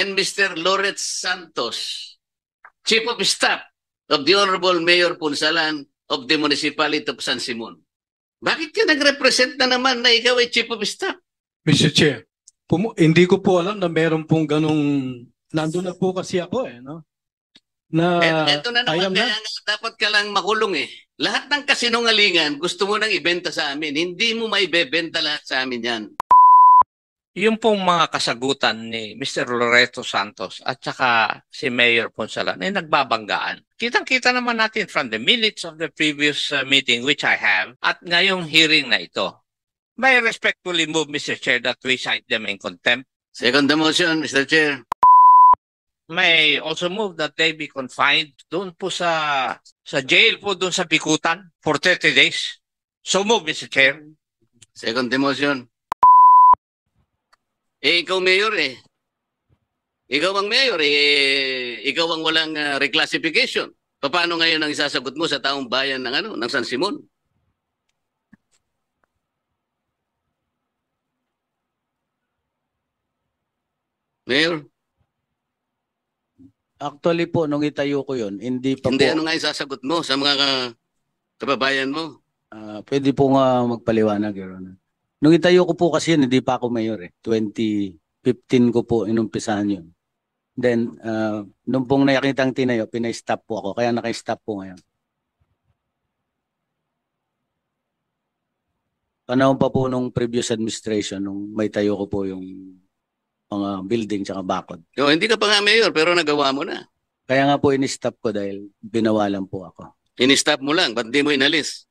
and Mr. Loret Santos, Chief of Staff of the Honorable Mayor Punsalan of the Municipality of San Simon. Bakit ka nag-represent na naman na ikaw ay Chief of Staff? Mr. Chair, hindi ko po alam na meron pong ganong, nandun na po kasi ako no? Na Ito na naman, kaya dapat ka lang makulong Lahat ng kasinungalingan, gusto mo nang ibenta sa amin. Hindi mo maibebenta lahat sa amin yan. Yung pong mga kasagutan ni Mr. Loreto Santos at saka si Mayor Ponsalan ay nagbabanggaan. Kitang-kita naman natin from the minutes of the previous meeting which I have at ngayong hearing na ito. May respectfully move, Mr. Chair, that we cite them in contempt. Second the motion, Mr. Chair. May also move that they be confined doon po sa jail po doon sa Bikutan for 30 days. So move, Mr. Chair. Second the motion. Ikaw mayor Ikaw ang mayor ikaw ang walang reclassification. Paano ngayon ang isasagot mo sa taong bayan ng ng San Simon? Mayor? Actually po, nung itayo ko yun, hindi pa hindi, po... ano nga isasagot mo sa mga kababayan mo? Pwede po nga magpaliwanag, Your Honor. Nung itayo ko po kasi yun, hindi pa ako mayor 2015 ko po inumpisahan yun. Then, nung pong nakikitang tinayo, pinay-stop po ako. Kaya naka-stop po ngayon. Panahon pa po nung previous administration, nung may tayo ko po yung mga building tsaka bakod. Hindi ka pa nga mayor, pero nagawa mo na. Kaya nga po in-stop ko dahil binawalan po ako. In-stop mo lang, ba't di mo inalis?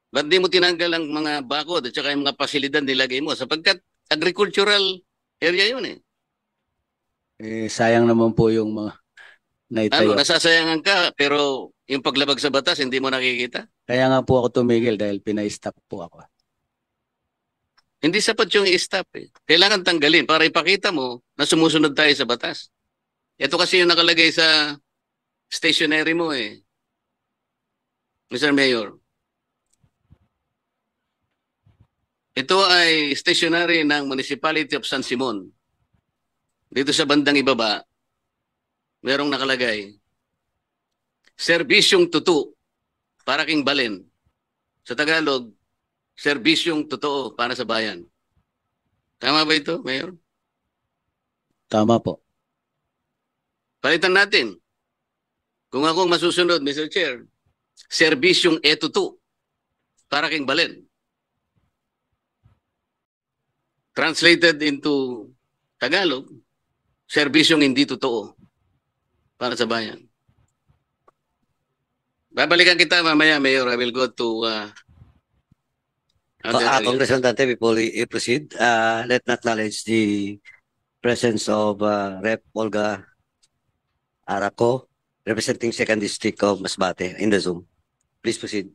Ba't di mo tinanggal ang mga bakod at saka yung mga pasilidad nilagay mo? Sapagkat agricultural area yun Sayang naman po yung mga naitayo. Nasasayangan ka, pero yung paglabag sa batas, hindi mo nakikita? Kaya nga po ako tumigil dahil pinay-stop po ako. Hindi sapat yung i-stop Kailangan tanggalin para ipakita mo na sumusunod tayo sa batas. Ito kasi yung nakalagay sa stationery mo Mr. Mayor. Ito ay stationery ng Municipality of San Simon. Dito sa bandang ibaba, merong nakalagay, serbisyong tutu para king balen. Sa Tagalog, serbisyong totoo para sa bayan. Tama ba ito, Mayor? Tama po. Palitan natin. Kung akong masusunod, Mr. Chair, serbisyong etutu para king balen. Translated into Tagalog, serbisyong hindi totoo para sa bayan. Babalikan kita mamaya, Mayor. I will go to... Congressman Dante, before we proceed, let not acknowledge the presence of Rep. Olga Araco, representing 2nd District of Masbate in the Zoom. Please proceed.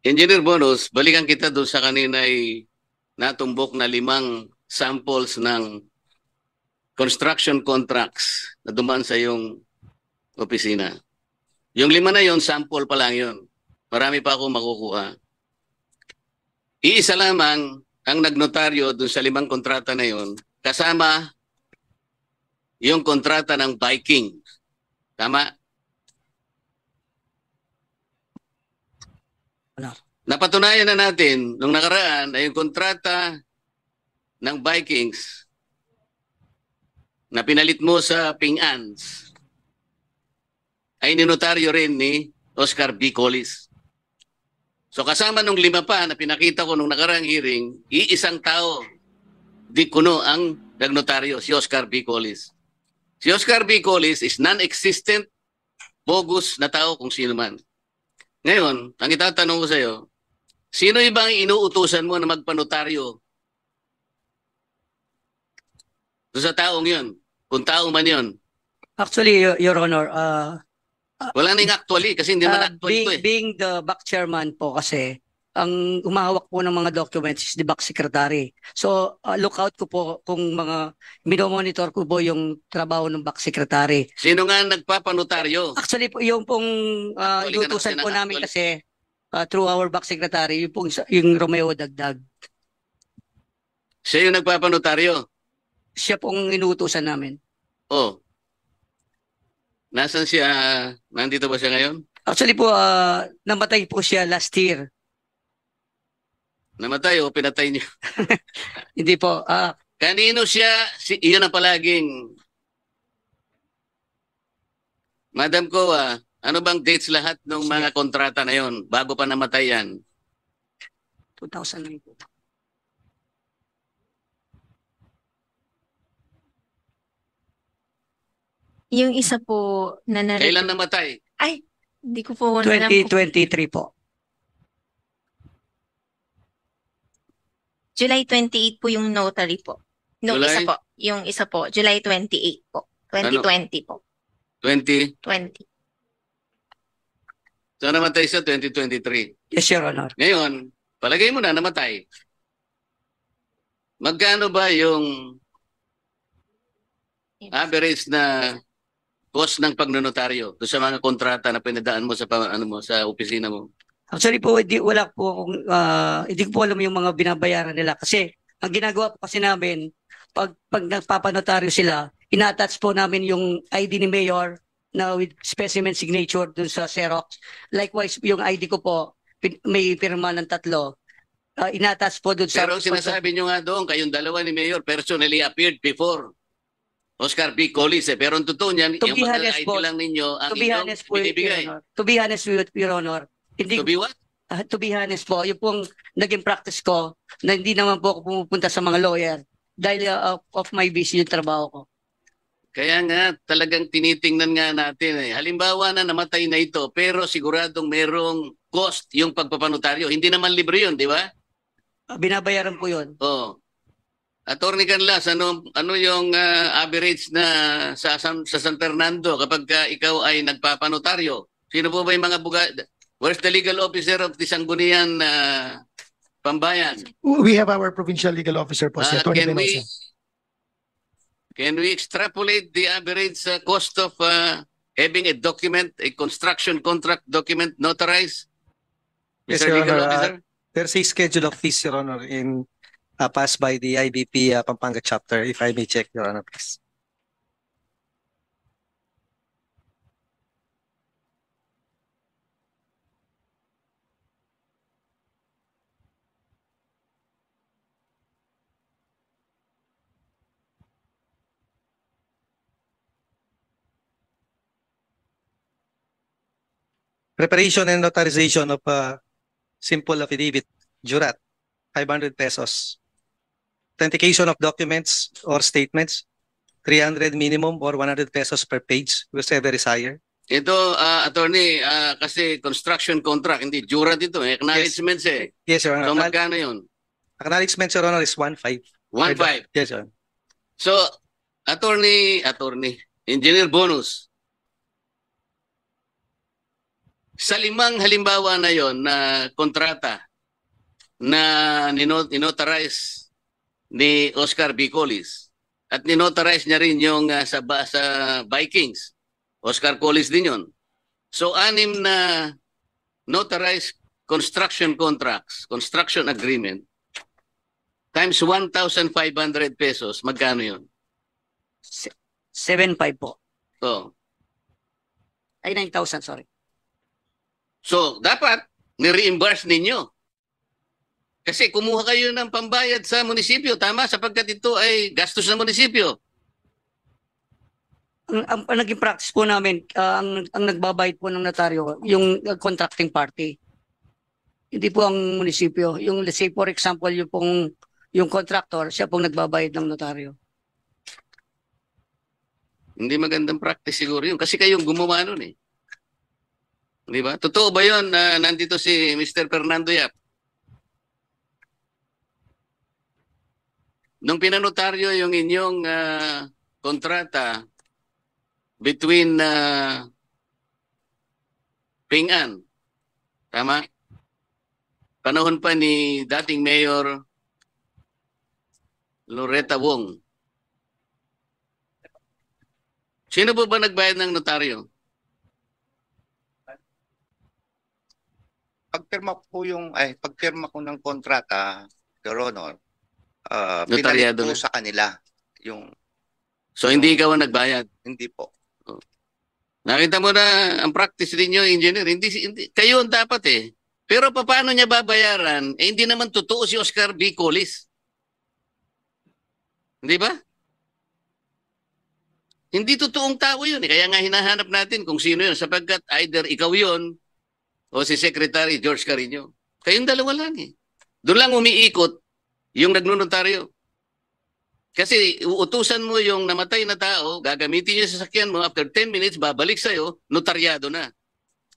Engineer Bonus, balikan kita doon sa kanina ay natumbok na 5 samples ng construction contracts na dumaan sa iyong opisina. Yung 5 na yon, sample pa lang yon. Marami pa akong makukuha. Iisa lamang ang nagnotaryo doon sa 5 kontrata na yon, kasama yung kontrata ng Viking. Tama? Napatunayan na natin nung nakaraan ay yung kontrata ng Vikings na pinalit mo sa Ping-Ans ay ninotaryo rin ni Oscar B. Collis. So kasama nung 5 pa na pinakita ko nung nakaraang hearing, iisang tao di kuno ang nagnotaryo, si Oscar B. Collis. Si Oscar B. Collis is non-existent, bogus na tao kung sino man. Ngayon, ang itatanong ko sa iyo, sino ibang inuutusan mo na magpanotaryo sa taong yun? Kung tao man yun. Actually, Your Honor, wala nang actually kasi hindi naman actually ito being the back chairman po kasi, ang umahawak po ng mga documents is the back secretary. So, look out ko po kung mga minomonitor ko po yung trabaho ng back secretary. Sino nga nagpapanotaryo? Actually po, yung pong inutusan po namin kasi, through our back secretary, yung Romeo Dagdag. Siya yung nagpapanotaryo. Siya pong inuutusan namin. Oh. Nasaan siya? Nandito ba siya ngayon? Actually po, namatay po siya last year. Namatay o pinatay niyo? Hindi po. Kanino siya? Iyon ang palaging. Madam Koa, ano bang dates lahat ng mga kontrata na yon bago pa namatay yan? 2009 po. Yung isa po na Kailan namatay? Ay, hindi ko po alam po. 2023 po. July 28 po yung notary po. No, July? isa po. Yung isa po, July 28 po. 2020 po. 20? 20. So namatay siya 2023. Yes, Your Honor. Ngayon, palagay mo na namatay. Magkano ba yung average na cost ng pagnonotaryo do sa mga kontrata na pinadaan mo sa sa opisina mo? Actually po, hindi ko po alam yung mga binabayaran nila kasi ang ginagawa po kasi namin, pag nagpapanotaryo sila, ina-attach po namin yung ID ni Mayor na with specimen signature dun sa Xerox. Likewise, yung ID ko po, may pirma ng 3. Ina-attach po dun sa... Pero sinasabi nyo nga doon, kayong dalawa ni Mayor personally appeared before Oscar B. Collis. Pero ang totoo niyan, To yung be mga honest ID po, lang ninyo ang to be inyong honest po, Your binibigay. Honor. To be honest with Your Honor, hindi To be what? to be honest po, yung pong naging practice ko na hindi naman po ako pumupunta sa mga lawyer dahil of my busy yung trabaho ko. Kaya nga, talagang tinitingnan nga natin. Halimbawa na namatay na ito, pero siguradong merong cost yung pagpapanotaryo. Hindi naman libre yun, di ba? Binabayaran po yun. Oh. Attorney Canlas, ano yung average na sa San Fernando kapag ikaw ay nagpapanotaryo? Sino po ba yung mga where's the legal officer of the Sangguniang Pambayan? We have our provincial legal officer po, si Atty. Penosa. Can we extrapolate the average cost of having a construction contract document notarized? Yes, Mr. Your Legal Honor. Officer? There's a schedule of fees, Your Honor, passed by the IBP Pampanga chapter. If I may check, Your Honor, please. Preparation and notarization of simple affidavit, jurat, 500 pesos. Authentication of documents or statements, 300 minimum or 100 pesos per page, whichever is higher. Ito, attorney, kasi construction contract, hindi jurat ito, acknowledgements eh. Yes, Your So Honor. magkano yun? Acknowledgement, Your Honor, is 1.5. 1.5. Yes, Your Honor. So, attorney, engineer bonus. Sa 5 halimbawa na yon na kontrata na ninotarize ni Oscar B. Collis at ninotarize niya rin yung sa Vikings, Oscar Collis din yon. So 6 na notarized construction contracts, construction agreement times 1,500 pesos, magkano yun? 7.5 po. So, Ay, 9,000, sorry. So, dapat ni-reimburse ninyo. Kasi kumuha kayo ng pambayad sa munisipyo, tama? Sapagkat ito ay gastos ng munisipyo. Ang naging practice po namin, ang nagbabayad po ng notaryo, yung contracting party. Hindi po ang munisipyo. Yung, let's say, for example, yung contractor, siya pong nagbabayad ng notaryo. Hindi magandang practice siguro yun. Kasi kayong gumawa nun eh. Di ba? Totoo ba yun na nandito si Mr. Fernando Yap? Nung pinanotaryo yung inyong kontrata between Ping-an, tama? Panahon pa ni dating Mayor Loretta Wong. Sino po ba nagbayad ng notaryo? pagpirma ko ng kontrata, Your Honor, Notaryado pinalit po na. sa kanila yung So hindi ikaw ang nagbayad. hindi po. Nakita mo na ang practice ninyo, engineer. Hindi, kayo ang dapat eh. Pero paano niya babayaran? Eh, hindi naman totoo si Oscar B. Colis. Hindi ba? Hindi totoong tao yun. Kaya nga hinahanap natin kung sino yun sapagkat either ikaw yun o si Secretary George Carino. Kayong dalawa lang eh. Doon lang umiikot yung nagnunotaryo. Kasi uutusan mo yung namatay na tao, gagamitin niya sa sasakyan mo, after 10 minutes, babalik sa'yo, notaryado na.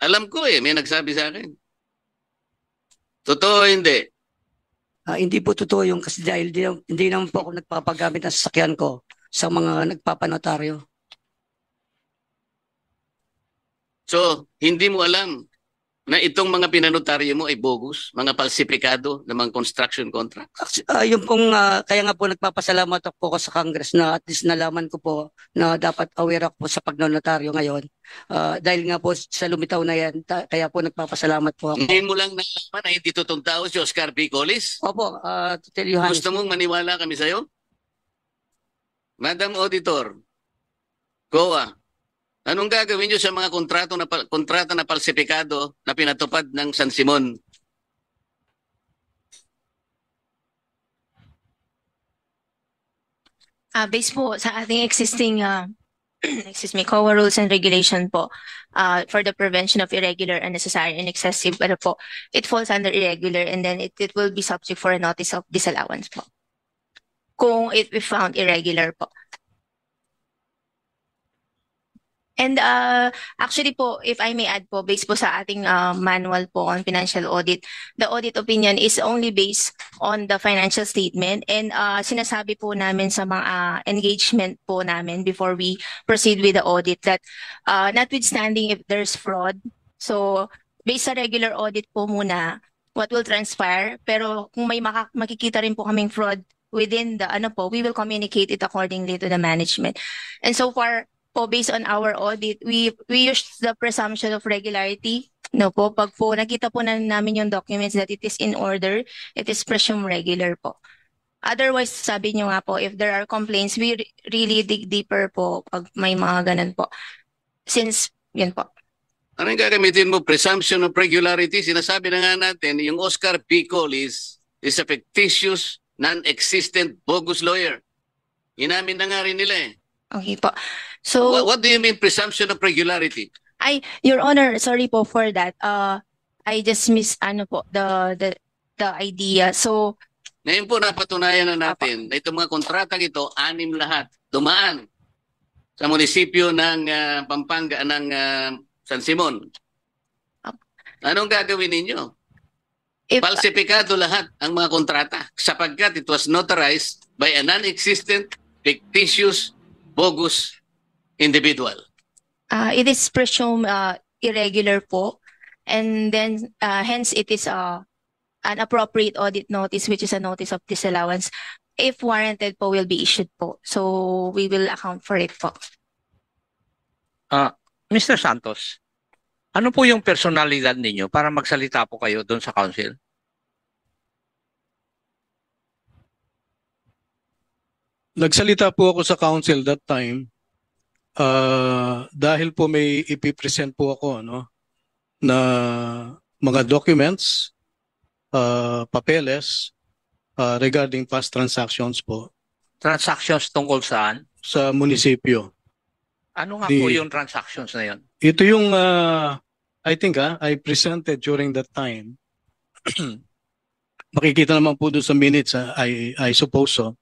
Alam ko eh, may nagsabi sa akin. Totoo hindi? Hindi po totoo yung kasi dahil hindi naman po ako nagpapagamit ng sasakyan ko sa mga nagpapanotaryo. So, hindi mo alam na itong mga pinanotaryo mo ay bogus, mga falsifikado ng mga construction contract. Yung pong, kaya nga po nagpapasalamat ako sa Congress na at least nalaman ko po na dapat aware ako po sa pagnonotaryo ngayon. Dahil nga po sa lumitaw na yan, kaya po nagpapasalamat po ako. Ngayon mo lang nalaman na hindi totoong tao si Oscar B. Colis? Opo, to tell you honestly. Gusto mong maniwala kami sa'yo? Madam Auditor, COA, anong gagawin niyo sa mga kontrata na falsifikado na pinatupad ng San Simon? Based po sa ating existing COA rules and regulation po, for the prevention of irregular, unnecessary, and excessive, it falls under irregular and then it will be subject for a notice of disallowance po. Kung it be found irregular po. And actually po, if I may add po, based po sa ating manual po on financial audit, the audit opinion is only based on the financial statement and sinasabi po namin sa mga engagement po namin before we proceed with the audit that notwithstanding if there's fraud, so based sa regular audit po muna, what will transpire, pero kung may makikita rin po kaming fraud within the we will communicate it accordingly to the management. And so far, po, based on our audit, we use the presumption of regularity. No po, pag po nakita po namin yung documents that it is in order, it is presumed regular po. Otherwise, sabi nyo nga po, if there are complaints, we really dig deeper po pag may mga ganun po. Since, yun po. Anong gagamitin mo? Presumption of regularity? Sinasabi na nga natin, yung Oscar P. Colis is a fictitious, non-existent, bogus lawyer. Inamin na nga rin nila eh. Okay po. So, What do you mean presumption of regularity? Your Honor, sorry po for that. I just missed the idea. So, Ngayon po napatunayan na natin na itong mga kontratang ito, 6 lahat, dumaan sa munisipyo ng Pampanga, ng San Simon. Anong gagawin ninyo? Falsifikado lahat ang mga kontrata sapagkat it was notarized by a non-existent, fictitious, bogus individual. it is presumed irregular po. And then, hence, it is an appropriate audit notice, which is a notice of disallowance. If warranted po, will be issued po. So, we will account for it po. Mr. Santos, ano po yung personalidad ninyo para magsalita po kayo doon sa council? Nagsalita po ako sa council that time dahil po may ipipresent po ako na mga documents, papeles regarding past transactions po. Transactions tungkol saan? Sa munisipyo. Ano nga po yung transactions na yun? Ito yung, I think I presented during that time. Makikita naman po doon sa minutes, I suppose so.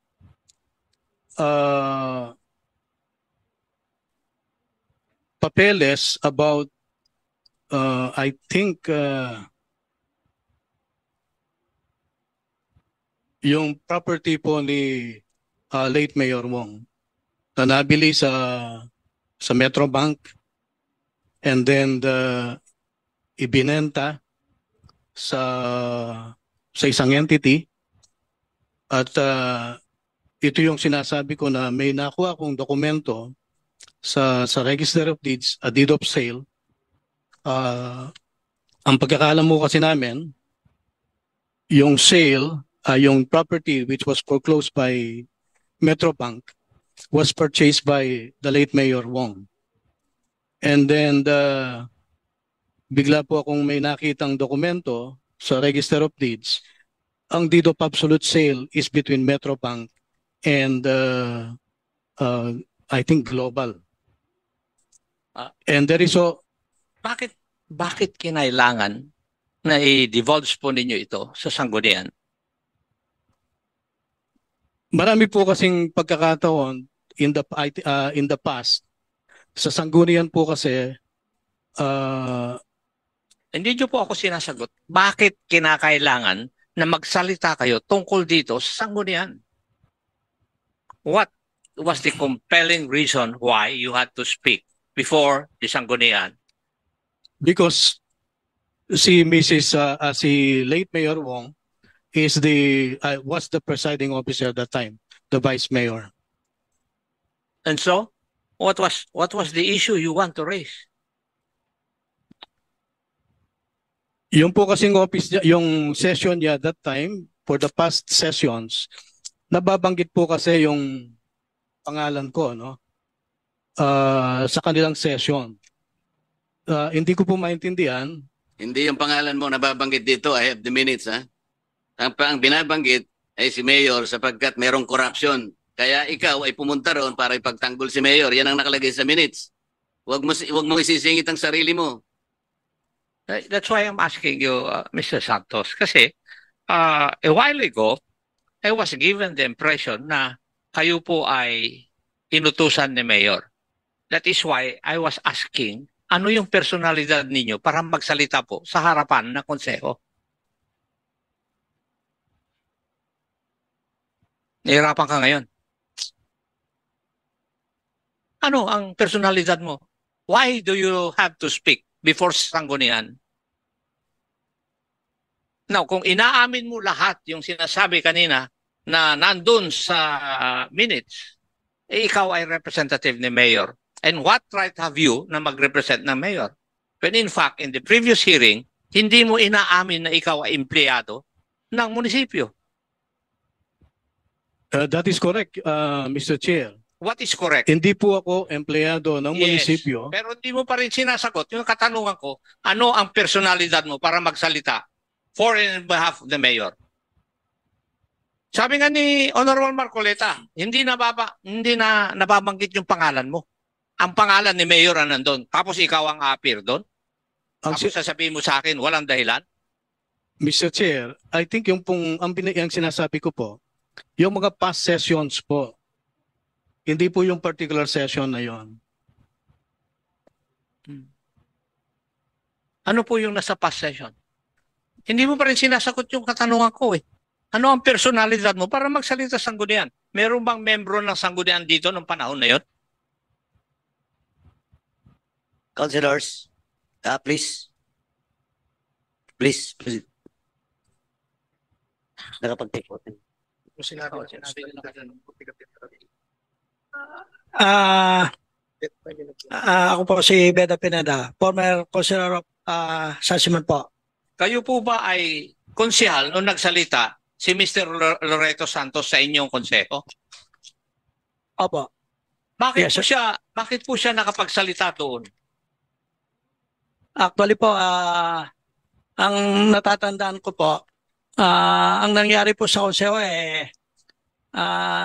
Papeles about, I think, yung property po ni late Mayor Wong na nabili sa Metrobank and then ibinenta sa isang entity at ito yung sinasabi ko na may nakuha akong dokumento sa Register of Deeds, a deed of sale Ang pagkakaalam mo kasi namin, yung sale, yung property which was foreclosed by Metrobank was purchased by the late Mayor Wong. And then bigla po akong may nakitang dokumento sa Register of Deeds. Ang deed of absolute sale is between Metrobank and I think Global. And there is Bakit kinailangan na i-divulge po ninyo ito sa sanggunian? marami po kasing pagkakataon in the past sa sanggunian po kasi Hindi nyo po ako sinasagot. Bakit kinakailangan na magsalita kayo tungkol dito sa sanggunian? What was the compelling reason why you had to speak before the sanggunian? because si late Mayor Wong was the presiding officer at that time, the vice mayor. And so, what was the issue you want to raise? Yung po kasing office niya, yung session niya that time, for the past sessions, nababanggit po kasi yung pangalan ko, no? Sa kanilang session. Hindi ko po maintindihan. Hindi yung pangalan mo nababanggit dito. I have the minutes, ha? Ang binabanggit ay si Mayor sapagkat merong corruption. Kaya ikaw ay pumunta roon para ipagtanggol si Mayor. Yan ang nakalagay sa minutes. Huwag mo isisingit ang sarili mo. That's why I'm asking you, Mr. Santos. Kasi a while ago, I was given the impression na kayo po ay inutusan ni Mayor. That is why I was asking, ano yung personalidad ninyo para magsalita po sa harapan ng konseho? Nahirapan ka ngayon. Ano ang personalidad mo? Why do you have to speak before sanggunian? Now, kung inaamin mo lahat yung sinasabi kanina na nandun sa minutes, ikaw ay representative ni Mayor. And what right have you na mag-represent ng Mayor? When in fact, in the previous hearing, hindi mo inaamin na ikaw ay empleyado ng munisipyo. That is correct, Mr. Chair. What is correct? Hindi po ako empleyado ng munisipyo. Pero hindi mo pa rin sinasagot yung katanungan ko, ano ang personalidad mo para magsalita for and behalf of the Mayor? Sabi nga ni Honorable Marcoleta, hindi na nababanggit yung pangalan mo. Ang pangalan ni Mayor ang nandun. Tapos ikaw ang appear doon. Tapos sasabihin mo sa akin, walang dahilan. Mr. Chair, I think yung sinasabi ko po, yung mga past sessions po, hindi po yung particular session na yon. Ano po yung nasa past session? Hindi mo pa rin sinasagot yung katanungan ko eh. Ano ang personalidad mo para magsalita sa sanggunian? Meron bang membro ng sanggunian dito nung panahon na yon? Councilors, please. Please. Nakapag-take vote. Ako po si Beda Pineda, former councilor of Sasiman po. Kayo po ba ay konsehal nung nagsalita si Mr. Loreto Santos sa inyong konseho? Opo. Bakit Yes, bakit po siya nakapagsalita doon? Actually po, ang natatandaan ko po, ang nangyari po sa konseho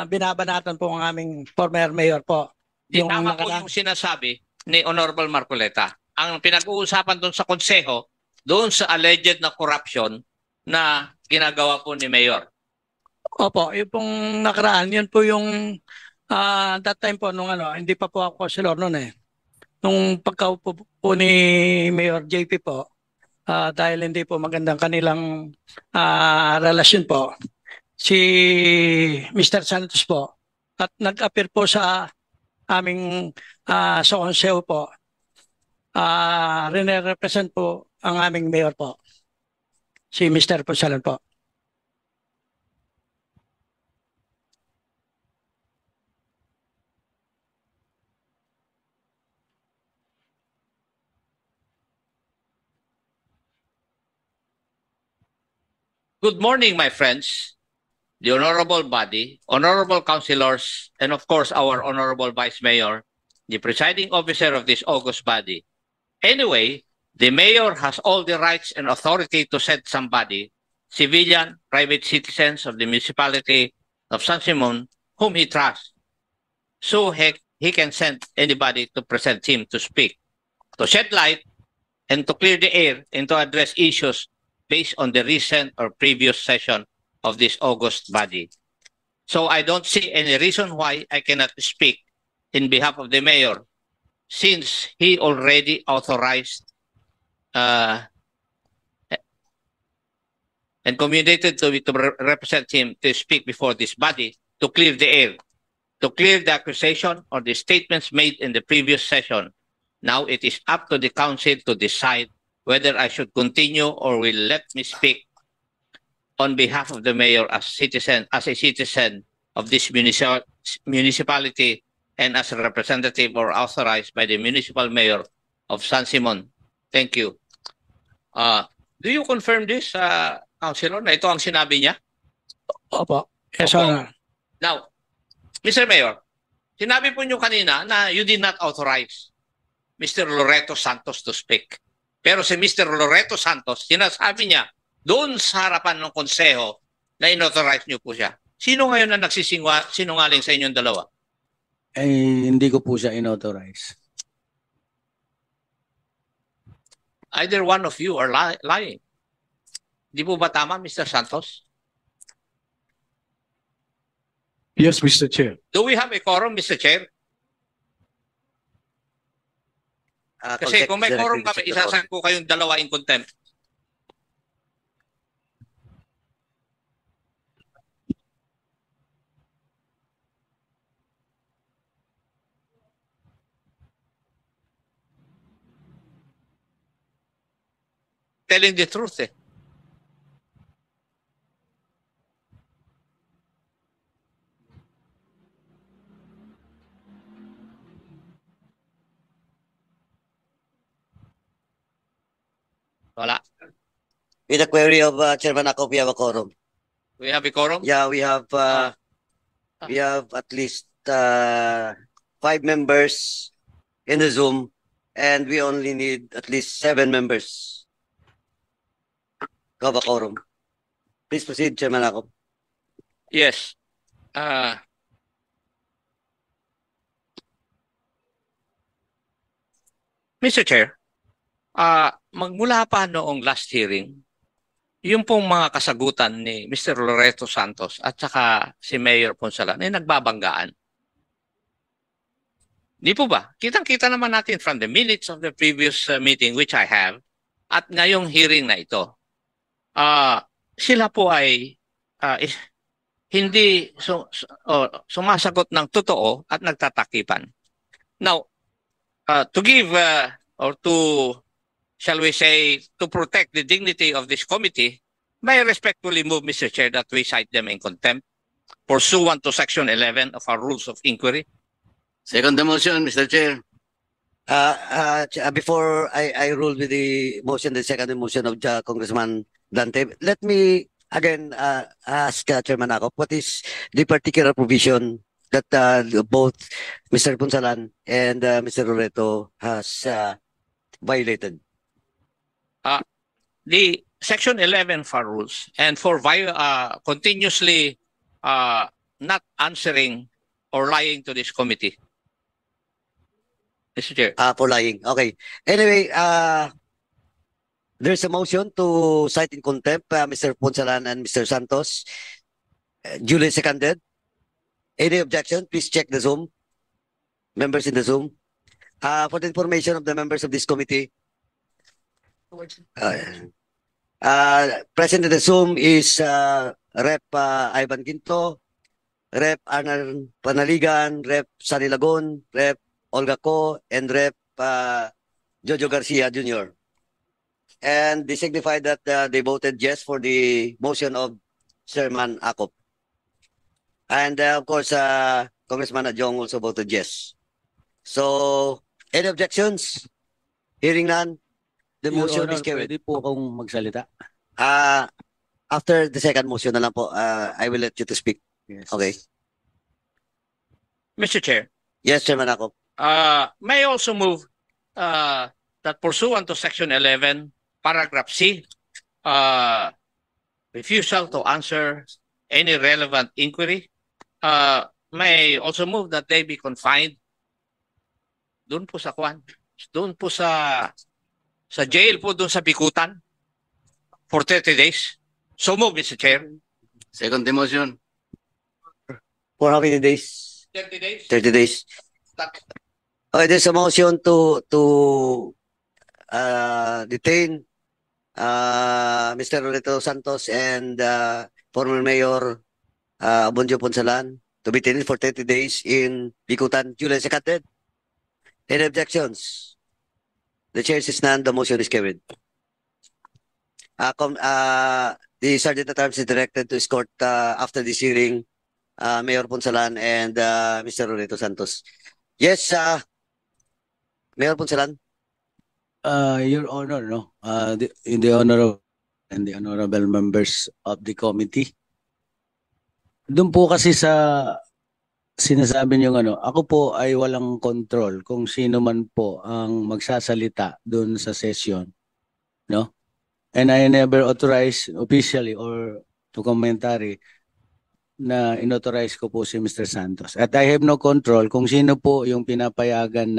binabanatan po ang aming former mayor po. Tama po yung sinasabi ni Honorable Marcoleta. Ang pinag-uusapan doon sa konseho, doon sa alleged na corruption na ginagawa po ni Mayor. Opo, yung pong nakaraan, yun po yung that time po nung hindi pa po ako councilor noon eh. Nung pagkaupo po ni Mayor JP po, dahil hindi po magandang kanilang relasyon po, si Mr. Santos po, at nag-appear po sa aming sa konseho po, rene-represent po ang aming mayor po, si Mr. Ponsalan po. Good morning, my friends, the honorable body, honorable councilors, and of course, our honorable vice mayor, the presiding officer of this august body. Anyway, the mayor has all the rights and authority to send somebody, civilian, private citizens of the municipality of San Simon, whom he trusts. So he can send anybody to present him to speak, to shed light, and to clear the air and to address issues based on the recent or previous session of this august body. So I don't see any reason why I cannot speak in behalf of the mayor, since he already authorized and communicated to me to represent him to speak before this body to clear the air, to clear the accusation or the statements made in the previous session. Now it is up to the council to decide whether I should continue or will let me speak on behalf of the mayor as a citizen of this municipality and as a representative or authorized by the municipal mayor of San Simon. Thank you. Do you confirm this, Councilor, na ito ang sinabi niya? Opo. Yes, Opo. Honor. Now, Mr. Mayor, sinabi po niyo kanina na you did not authorize Mr. Loreto Santos to speak. Pero si Mr. Loreto Santos, sinasabi niya doon sa harapan ng konseho na inauthorize niyo po siya. Sino ngayon na nagsisinungaling sa inyong dalawa? Hindi ko po siya inauthorize. Either one of you are lying. Di po ba tama, Mr. Santos? Yes, Mr. Chair. Do we have a quorum, Mr. Chair? Kasi kung may quorum kami, isasagot ko kayong dalawa in contempt. Telling the truth eh. Wala. With the query of Chairman Akop, we have a quorum. We have a quorum? Yeah, we have at least 5 members in the Zoom, and we only need at least 7 members to have a quorum. Please proceed, Chairman Akop. Yes. Mr. Chair, magmula pa noong last hearing, yung pong mga kasagutan ni Mr. Loreto Santos at saka si Mayor Ponsalan ay nagbabanggaan. Di po ba? Kitang-kita naman natin from the minutes of the previous meeting which I have at ngayong hearing na ito. Sila po ay hindi sumasagot ng totoo at nagtatakipan. Now, to give or to, shall we say, to protect the dignity of this committee, may I respectfully move, Mr. Chair, that we cite them in contempt pursuant to Section 11 of our Rules of Inquiry. Second the motion, Mr. Chair. Before I rule with the motion, the second motion of Congressman Dante, let me again ask Chairman Akop, what is the particular provision that both Mr. Ponsalan and Mr. Loreto has violated? The Section 11 of our rules, and for continuously not answering or lying to this committee. Mr. Chair. For lying. Okay. Anyway, there's a motion to cite in contempt Mr. Ponsalan and Mr. Santos. Duly seconded. Any objection? Please check the Zoom. Members in the Zoom. For the information of the members of this committee, present in the Zoom is Rep. Ivan Quinto, Rep. Arnold Panaligan, Rep. Sani Lagon, Rep. Olga Co, and Rep. Jojo Garcia Jr. And they signified that they voted yes for the motion of Chairman Akop. And of course, Congressman Adjong also voted yes. So, any objections? Hearing none, the Your motion Honor, is carried. pwede po akong magsalita. After the second motion na lang po, I will let you to speak. Yes. Okay. Mr. Chair, Yes, Chairman Akop. may I also move that pursuant to Section 11, Paragraph C, refusal to answer any relevant inquiry, may I also move that they be confined doon po sa Kwan, doon po sa jail po doon sa Bikutan for 30 days. So move, Mr. Chair. Second the motion. For how many days? 30 days. 30 days. Okay, there's a motion to detain Mr. Loreto Santos and former Mayor Abondio Ponsalan to be detained for 30 days in Bikutan. July seconded. Any objections? The chair says none. The motion is carried. The Sergeant at Arms is directed to escort after this hearing Mayor Ponsalan and Mr. Loreto Santos. Yes, Mayor Ponsalan. Your Honor, no, in the honorable and the honorable members of the committee. Doon po kasi sa sinasabi niyo ako po ay walang control kung sino man po ang magsasalita doon sa session, no? And I never authorized officially or to commentary na inauthorize ko po si Mr. Santos. At I have no control kung sino po yung pinapayagan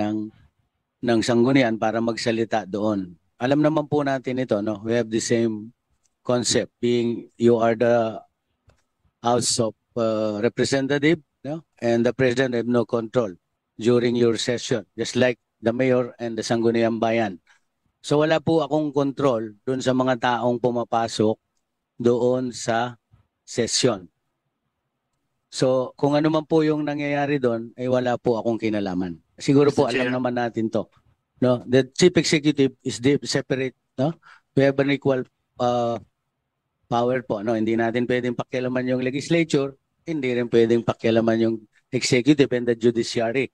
ng sanggunian para magsalita doon. Alam naman po natin ito, no? We have the same concept being you are the House of Representative, no? And the President have no control during your session, just like the Mayor and the Sangguniang Bayan. So wala po akong control doon sa mga taong pumapasok doon sa session. So kung ano man po yung nangyayari doon, ay wala po akong kinalaman. Siguro po alam naman natin to. No, the Chief Executive is separate, no? We have an equal power po, no? Hindi natin pwedeng pakialaman yung legislature, hindi rin pwedeng pakialaman yung executive and the judiciary.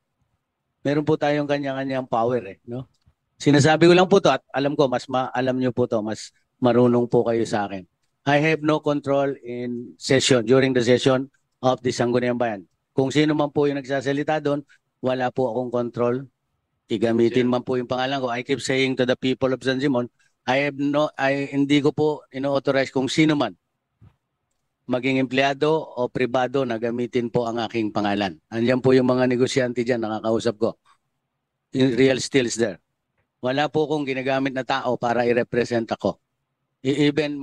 Meron po tayong kanya-kanyang power, no? Sinasabi ko lang po to at alam ko mas alam niyo po to, mas marunong po kayo sa akin. I have no control in session during the session of the Sangguniang Bayan. Kung sino man po yung nagsasalita doon, wala po akong control. Igamitin man po yung pangalan ko. I keep saying to the people of San Simon, hindi ko po ino-authorize kung sino man maging empleyado o pribado na gamitin po ang aking pangalan. Andiyan po yung mga negosyante dyan, nakakausap ko. Real Steel is there. Wala po akong ginagamit na tao para i-represent ako. Even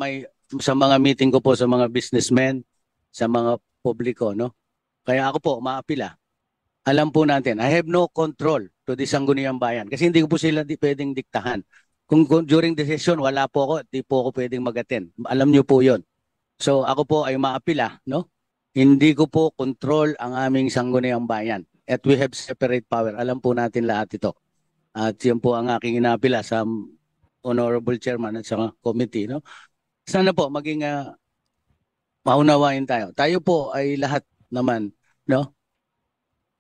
sa mga meeting ko po sa mga businessmen, sa mga publiko, no? Kaya ako po, maapila. Alam po natin, I have no control to the Sangguniang Bayan kasi hindi ko po sila pwedeng diktahan. Kung during the session, wala po ako, di po ako pwedeng mag-attend. Alam niyo po yon. So ako po ay maapila, no? Hindi ko po control ang aming Sangguniang Bayan. At we have separate power. Alam po natin lahat ito. At yan po ang aking inaapila sa Honorable Chairman at sa committee, no? Sana po maging maunawain tayo. Tayo po ay lahat naman, no?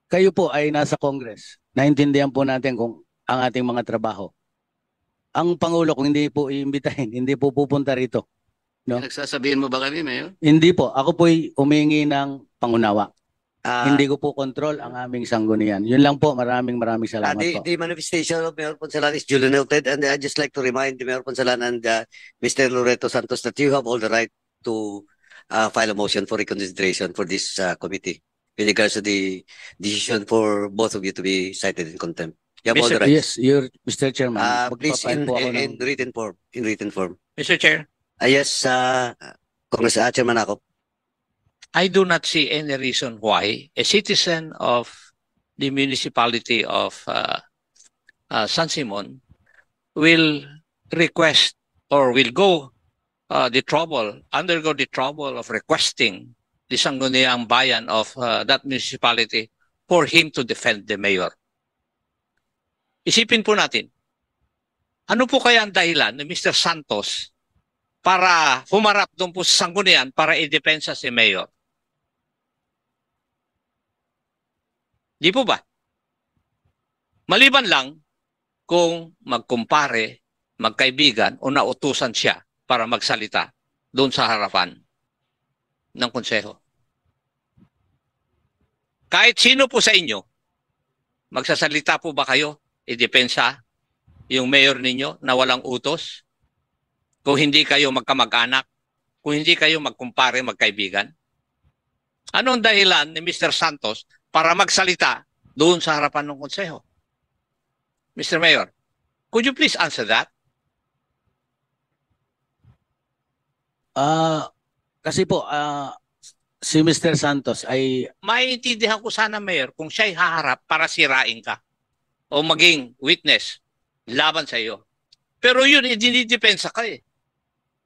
Kayo po ay nasa Congress. Naintindihan po natin kung ang ating mga trabaho. Ang Pangulo, kung hindi po iimbitahin, hindi po pupunta rito. No? Nagsasabihin mo ba kami, Mayor? Hindi po. Ako po ay humingi ng pangunawa. Hindi ko po control ang aming sanggunian. Yun lang po. Maraming salamat po. The manifestation of Mayor Ponsalan is duly noted, and I'd just like to remind the Mayor Ponsalan and Mr. Loreto Santos that you have all the right to file a motion for reconsideration for this committee with regards to the decision for both of you to be cited in contempt. You have all the rights. Yes, Mr. Chairman. Please in written form. In written form. Mr. Chair, Yes, Congress Chairman Akop. I do not see any reason why a citizen of the municipality of San Simon will request or will undergo the trouble of requesting the Sangguniang Bayan of that municipality for him to defend the mayor. Isipin po natin, ano po kaya ang dahilan ni Mr. Santos para humarap doon po sa Sanggunian para i-depensa si mayor? Di po ba? Maliban lang kung magkumpare, magkaibigan o nautusan siya para magsalita doon sa harapan ng konseho. Kahit sino po sa inyo, magsasalita po ba kayo idepensa yung mayor ninyo na walang utos? Kung hindi kayo magkamag-anak, kung hindi kayo magkumpare, magkaibigan? Anong dahilan ni Mr. Santos para magsalita doon sa harapan ng konseho? Mr. Mayor, could you please answer that? Kasi po, si Mr. Santos ay Maiintindihan ko sana, Mayor, kung siya'y haharap para sirain ka o maging witness laban sa iyo. Pero yun, dinidepensa ka eh.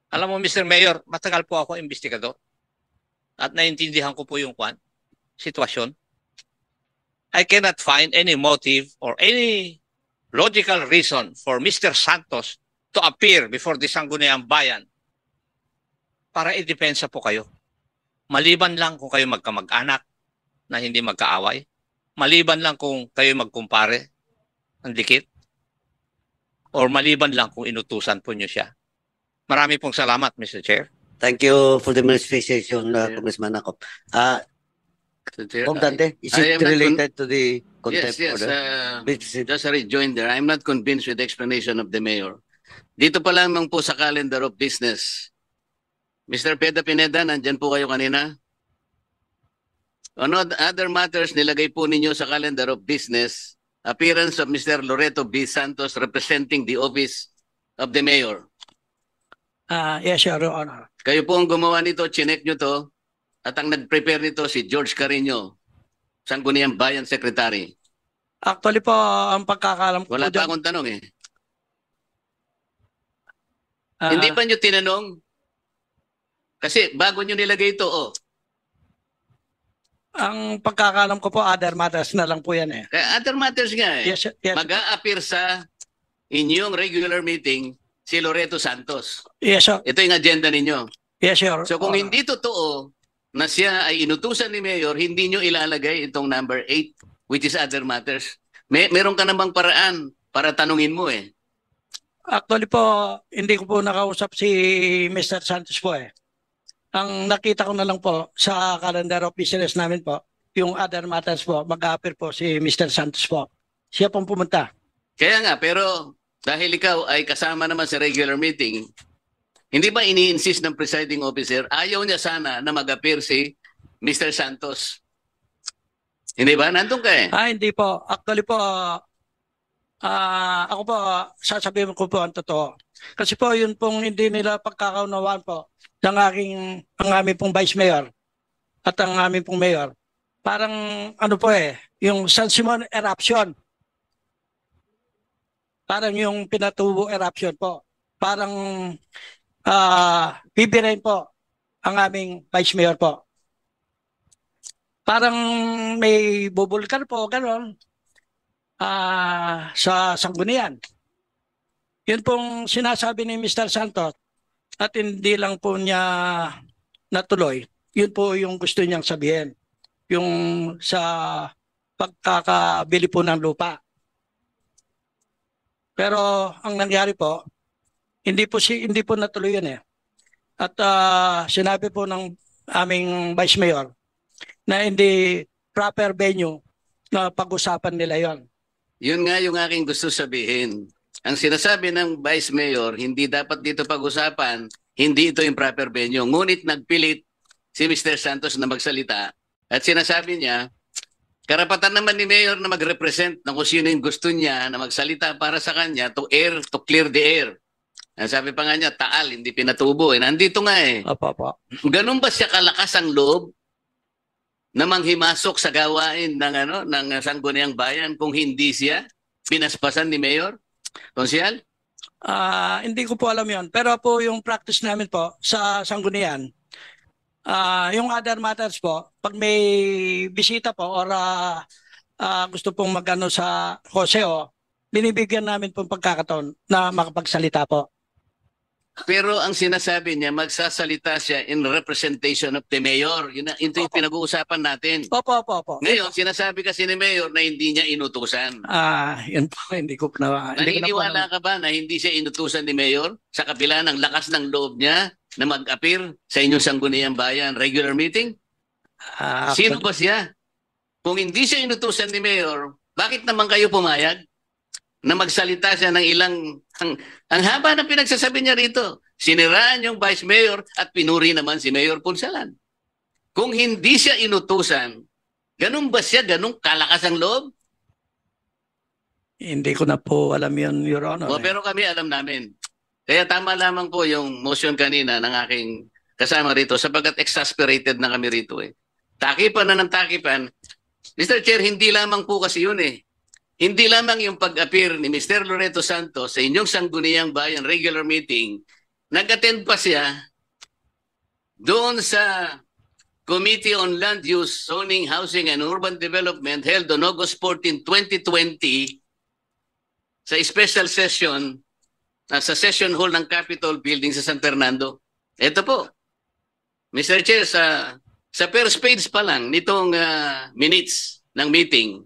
Alam mo, Mr. Mayor, matagal po ako investigador at naiintindihan ko po yung sitwasyon. I cannot find any motive or any logical reason for Mr. Santos to appear before the Sangguniang Bayan para idepensa po kayo. Maliban lang kung kayo magkamag-anak na hindi magkaaway. Maliban lang kung kayo magkumpare ang dikit. Or maliban lang kung inutusan po nyo siya. Marami pong salamat, Mr. Chair. Thank you for the manifestation, Congressman Akop. Mr. Chair, Kung Dante, is I it am not related to the contempt Yes, order? Please proceed. just a rejoinder. I'm not convinced with the explanation of the mayor. Dito pa lamang po sa calendar of business. Mr. Peda Pineda, nandyan po kayo kanina. On other matters, nilagay po ninyo sa calendar of business, appearance of Mr. Loreto B. Santos representing the office of the mayor. Yes, Your Honor. Kayo po ang gumawa nito, chinek nyo to, at ang nag-prepare nito si George Carino, Sangguniang Bayan Secretary. Actually po, ang pagkakalam ko Wala po pa dyan, akong tanong eh. Hindi pa nyo tinanong? Kasi bago nyo nilagay ito, ang pagkakalam ko po, other matters na lang po yan eh. Kaya other matters nga eh. Yes, yes, Mag-a-appear sa inyong regular meeting si Loreto Santos. yes, sir. Ito yung agenda ninyo. Yes, Your So kung Honor. hindi totoo na siya ay inutusan ni Mayor, hindi nyo ilalagay itong number 8, which is other matters. Meron ka namang paraan para tanungin mo eh. Actually po, hindi ko po nakausap si Mr. Santos po eh. Ang nakita ko na lang po sa calendar of business namin po, yung other matters po, mag-appear po si Mr. Santos po. Siya pong pumunta. Kaya nga, pero dahil ikaw ay kasama naman sa regular meeting, hindi ba ini-insist ng presiding officer, ayaw niya sana na mag-appear si Mr. Santos? Hindi ba? Nandun ka eh. Hindi po. Actually po, ako po, sasabihin ko po ang totoo. Kasi po, yun pong hindi nila pagkakaunawaan po ng ang aming pong vice mayor at ang aming pong mayor. Parang ano po eh, yung San Simon eruption. Parang yung Pinatubo eruption po. Parang bibirain po ang aming vice mayor po. Parang may bubulkan po, gano'n, sa Sangguniang. Yun pong sinasabi ni Mr. Santos at hindi lang po niya natuloy. Yun po yung gusto niyang sabihin. Yung sa pagkakabili po ng lupa. Pero ang nangyari po, hindi po natuloy yun eh. At sinabi po ng aming Vice Mayor na hindi proper venue na pag-usapan nila yon. Yun nga yung aking gusto sabihin. Ang sinasabi ng Vice Mayor, hindi dapat dito pag-usapan, hindi ito yung proper venue. Ngunit nagpilit si Mr. Santos na magsalita at sinasabi niya, karapatan naman ni Mayor na mag-represent na kung sino yung gusto niya na magsalita para sa kanya to clear the air. Ang sabi pa nga niya, Taal, hindi Pinatubo. Nandito nga eh. Opo. Ganun ba siya kalakas ang loob na manghimasok sa gawain ng Sangguniang Bayan kung hindi siya pinaspasan ni Mayor? Konsyal? Hindi ko po alam yon. Pero po yung practice namin po sa Sangguniang, yung other matters po, pag may bisita po or gusto pong magano sa Joseo, binibigyan namin pong pagkakataon na makapagsalita po. Pero ang sinasabi niya, magsasalita siya in representation of the mayor. Ito yung pinag-uusapan natin. Opo. Ngayon, sinasabi kasi ni Mayor na hindi niya inutusan. Yun po, hindi ko na. Naniniwala ka ba na hindi siya inutusan ni Mayor sa kabila ng lakas ng loob niya na mag-appear sa inyong sangguniang bayan regular meeting? Sino ba siya? Kung hindi siya inutusan ni Mayor, bakit naman kayo pumayag na magsalita siya ng ilang... Ang haba ng pinagsasabi niya rito. Siniraan yung Vice Mayor at pinuri naman si Mayor Punsalan. Kung hindi siya inutusan, ganun ba siya? Ganun kalakas ang loob? Hindi ko na po alam yun, Your Honor. Pero kami alam namin. Kaya tama lamang po yung motion kanina ng aking kasama rito sapagkat exasperated na kami rito eh. Takipan na ng takipan. Mr. Chair, hindi lamang po kasi yun eh. Hindi lamang yung pag-appear ni Mr. Loreto Santos sa inyong sangguniang bayan regular meeting, nag-attend pa siya doon sa Committee on Land Use, Zoning, Housing and Urban Development held on August 14, 2020 sa special session sa session hall ng Capitol Building sa San Fernando. Ito po, Mr. Chair, sa first page pa lang nitong minutes ng meeting,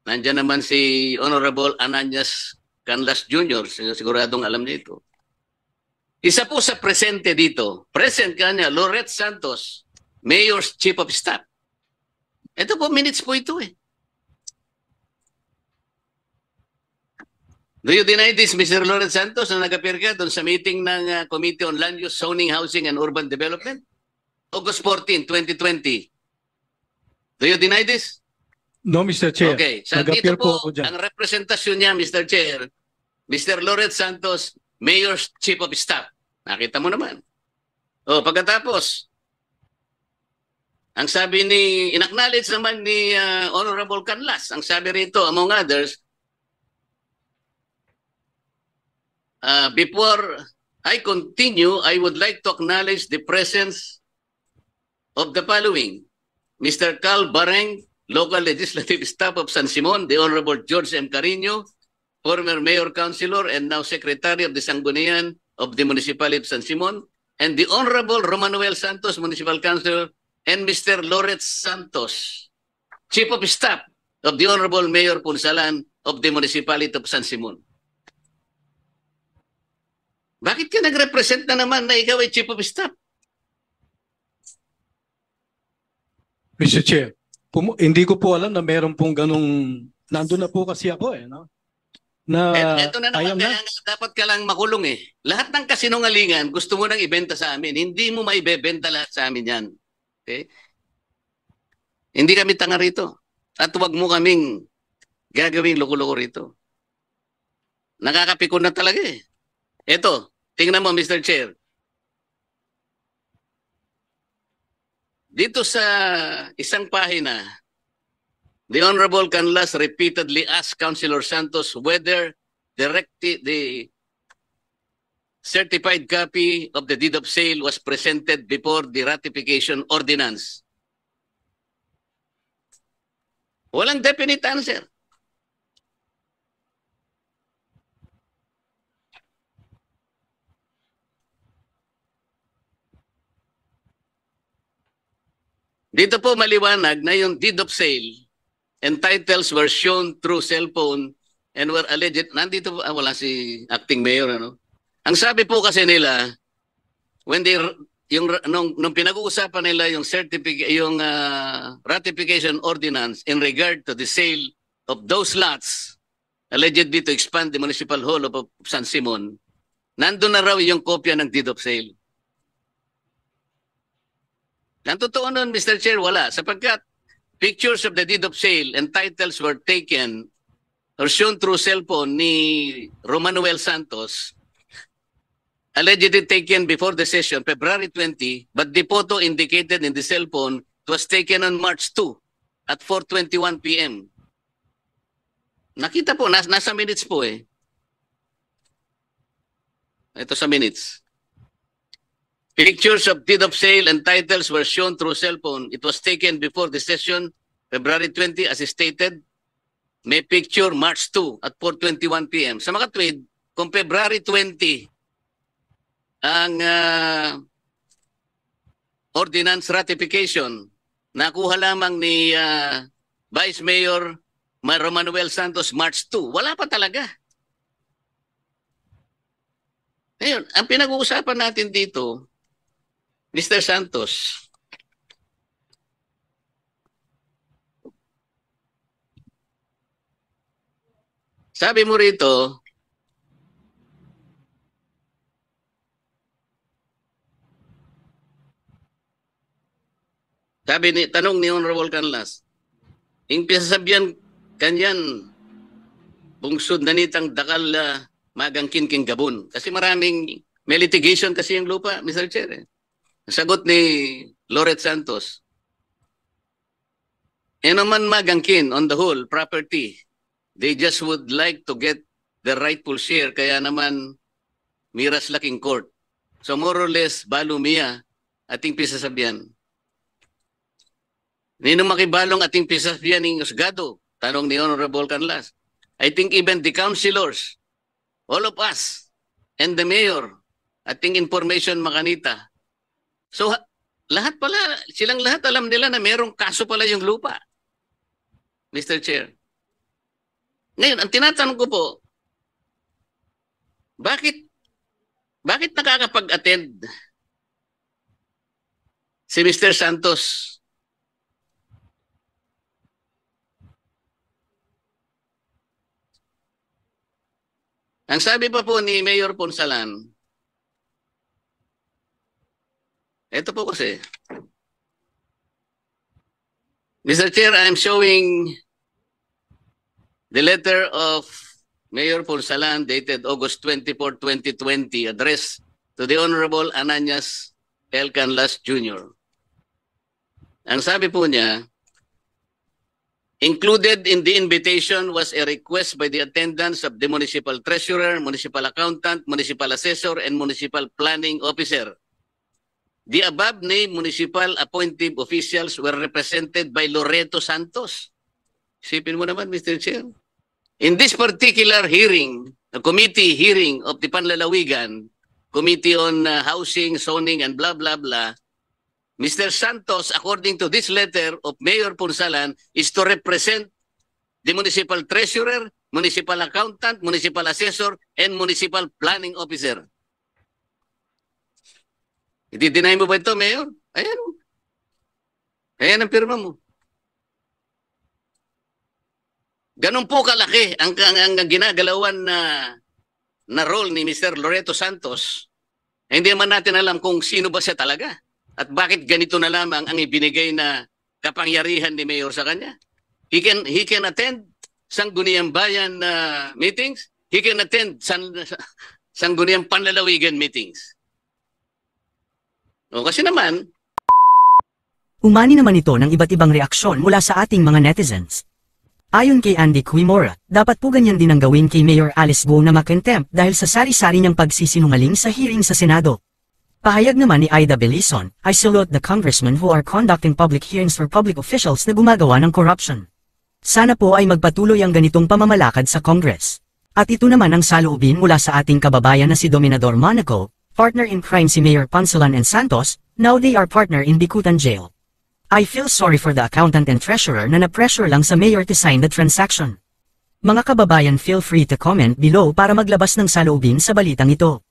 nandiyan naman si Honorable Ananias Canlas Jr., siguradong alam niyo ito. Isa po sa presente dito, present kanya, Loret Santos, Mayor's Chief of Staff. Ito po, minutes po ito eh. Do you deny this, Mr. Loret Santos, na nag-appear ka doon sa meeting ng Committee on Land Use, Zoning, Housing and Urban Development? August 14, 2020. Do you deny this? No, Mr. Chair. Okay. So dito Nag-appear po po, ako dyan. ang representasyon niya, Mr. Chair, Mr. Loret Santos, Mayor's Chief of Staff. Nakita mo naman. O, pagkatapos, ang sabi ni, in-acknowledge naman ni Honorable Canlas, ang sabi rito, among others, before I continue, I would like to acknowledge the presence of the following. Mr. Carl Bareng, Local Legislative Staff of San Simon, the Honorable George M. Carino, former Mayor Councilor and now Secretary of the Sanggunian of the Municipality of San Simon, and the Honorable Romanuel Santos, Municipal Councilor, and Mr. Loret Santos, Chief of Staff of the Honorable Mayor Punsalan of the Municipality of San Simon. Bakit ka nag-represent na naman na ikaw ay Chief of Staff? Mr. Chair, hindi ko po alam na meron pong ganong, nandun na po kasi ako eh, no? Na, Ito na naman, kaya dapat ka lang makulong eh. Lahat ng kasinungalingan, gusto mo nang ibenta sa amin. Hindi mo maibebenta lahat sa amin yan. Okay? Hindi kami tanga rito. At huwag mo kaming gagawing loko-loko rito. Nakakapikon na talaga eh. Ito, tingnan mo, Mr. Chair. Dito sa isang pahina, the Honorable Canlas repeatedly asked Councilor Santos whether the certified copy of the deed of sale was presented before the ratification ordinance. Walang definite answer. Dito po maliwanag na yung deed of sale and titles were shown through cellphone and were alleged. Nandito po, wala si acting mayor, ano? Ang sabi po kasi nila, when they, nung pinag-uusapan nila yung ratification ordinance in regard to the sale of those lots allegedly to expand the municipal hall of San Simon, nandun na raw yung kopya ng deed of sale. Ang totoo nun, Mr. Chair, wala. Sapagkat pictures of the deed of sale and titles were taken or shown through cellphone ni Romanuel Santos, allegedly taken before the session, February 20, but the photo indicated in the cellphone was taken on March 2 at 4:21 p.m. Nakita po, nasa minutes po eh. Ito sa minutes. Pictures of deed of sale and titles were shown through cellphone. It was taken before the session, February 20, as stated. May picture March 2 at 4:21 p.m. Sa mga tweet, kung February 20 ang ordinance ratification, nakuha lamang ni Vice Mayor Romanuel Santos March 2. Wala pa talaga. Ngayon, ang pinag-uusapan natin dito, Mr. Santos, sabi mo rito, tanong ni Honorable Canlas, yung pinasabyan kanyan, bungsod na nitang dakal magangkin king Gabon. Kasi may litigation kasi yung lupa, Mr. Chair. Ang sagot ni Loret Santos, naman magangkin on the whole property. They just would like to get the rightful share, kaya naman miras laking court. So more or less, balumia ating pisasabihan. Nino makibalong ating pisasabihan ng usgado? Tanong ni Honorable Canlas. I think even the councilors, all of us, and the mayor, ating information makanita. So lahat pala, silang lahat alam nila na merong kaso pala yung lupa. Mr. Chair. Ngayon, ang tinatanong ko po, bakit nakakapag-attend si Mr. Santos? Ang sabi pa po ni Mayor Ponsalan, ito po kasi, Mr. Chair, I'm showing the letter of Mayor Ponsalan dated August 24, 2020, addressed to the Honorable Ananias L. Canlas Jr. Ang sabi po niya, included in the invitation was a request by the attendance of the municipal treasurer, municipal accountant, municipal assessor, and municipal planning officer. The above-named municipal appointed officials were represented by Loreto Santos. Isipin mo naman, Mr. Chair. In this particular hearing, the committee hearing of the Panlalawigan, Committee on Housing, Zoning, and blah, blah, blah, Mr. Santos, according to this letter of Mayor Ponsalan, is to represent the municipal treasurer, municipal accountant, municipal assessor, and municipal planning officer. I-deny mo ba ito, Mayor? Ayan. Ayan ang pirma mo. Ganun po kalaki ang ginagalawan na role ni Mr. Loreto Santos. Hindi naman natin alam kung sino ba siya talaga. At bakit ganito na lamang ang ibinigay na kapangyarihan ni Mayor sa kanya. He can attend Sangguniang Bayan meetings. He can attend Sangguniang Panlalawigan meetings. O kasi naman, umani naman ito ng iba't ibang reaksyon mula sa ating mga netizens. Ayon kay Andy Quimora, dapat po ganyan din ang gawin kay Mayor Alice Go na makontempt dahil sa sari-sari niyang pagsisinungaling sa hearing sa Senado. Pahayag naman ni Ida Belison, I salute the congressmen who are conducting public hearings for public officials na gumagawa ng corruption. Sana po ay magpatuloy ang ganitong pamamalakad sa Congress. At ito naman ang saloobin mula sa ating kababayan na si Dominador Monaco, partner in crime si Mayor Ponsalan and Santos, now they are partner in Bicutan Jail. I feel sorry for the accountant and treasurer na na-pressure lang sa mayor to sign the transaction. Mga kababayan, feel free to comment below para maglabas ng saloobin sa balitang ito.